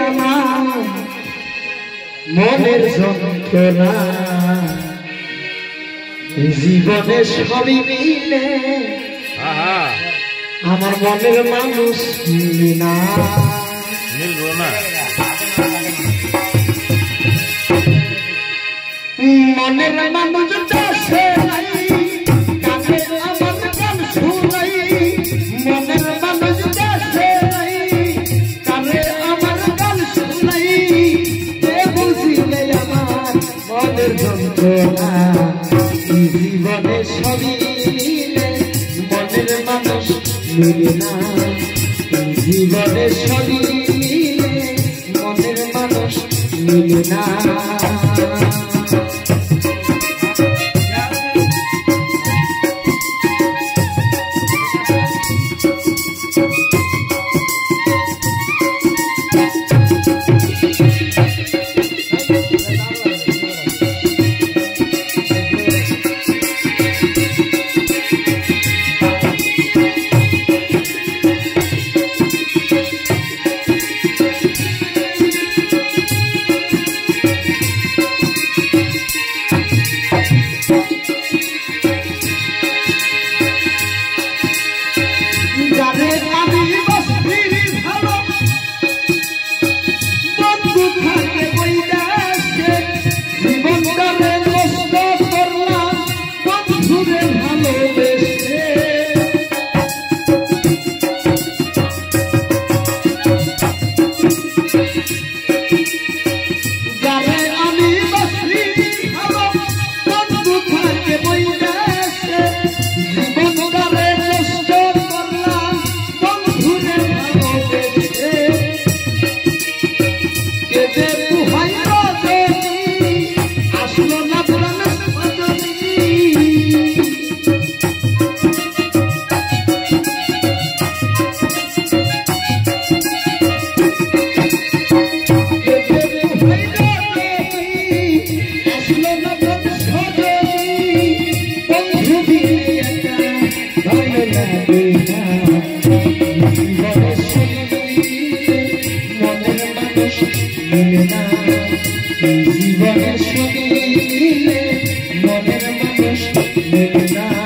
আমার মনের যন্ত্রণা জীবনে সবই মিলে আমার মনের মানুষ মিলে না মিলবো না মনের মানুষ দেশে নাই কাছে আমার গান শুনাই মনের মানুষ দেশে নাই কাছে আমার গান শুনাই কে বুঝিলে আমার মনের যন্ত্রণা জীবনে সবই মিলে মনের মানুষ মিলে না জীবনে সবই মিলে মনের মানুষ মিলে না জীবনের সঙ্গে মিলে মনের মানুষ মিলে না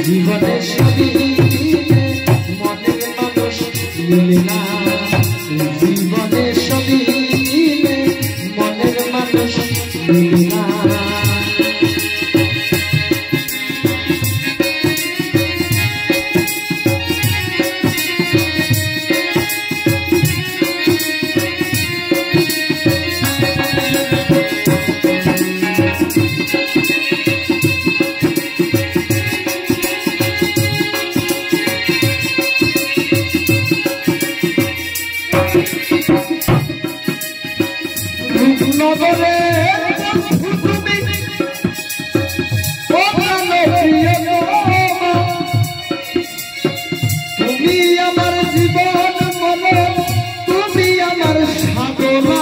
জীবনে সবই মিলে মনের মানুষ মিলে না জীবনে সবই মিলে মনের মানুষ মিলে না নগরে তুমি আমার জীবন বলো তুমি আমার সাধনা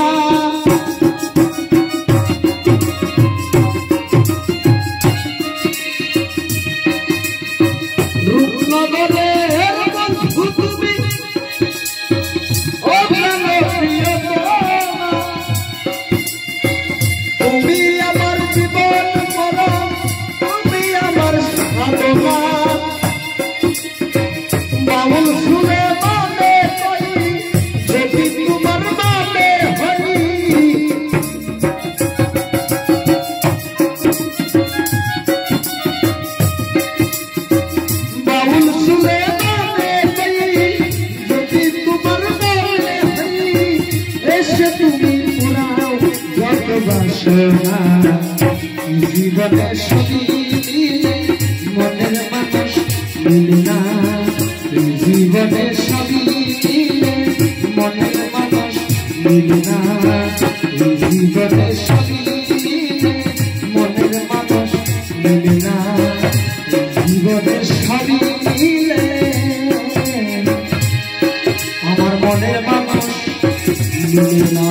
বন্ধু তুমি ও প্রাণ প্রিয়তমা তুমি আমার জীবন মরণ তুমি আমার সাধনা বাউল সুরে মানে কই যদি তোমার মানে হই বাউল সুরে মানে কই যদি তোমার মানে হই এসে তুমি পুরাও যত বাসনা জীবনে সবই মনের মানুষ মিলে না জীবনে সবই মনের মানুষ মিলে না জীবনে সবই মনের মানুষ মিলে না জীবনে সবই মিলে আমার মনের মানুষ মিলে না।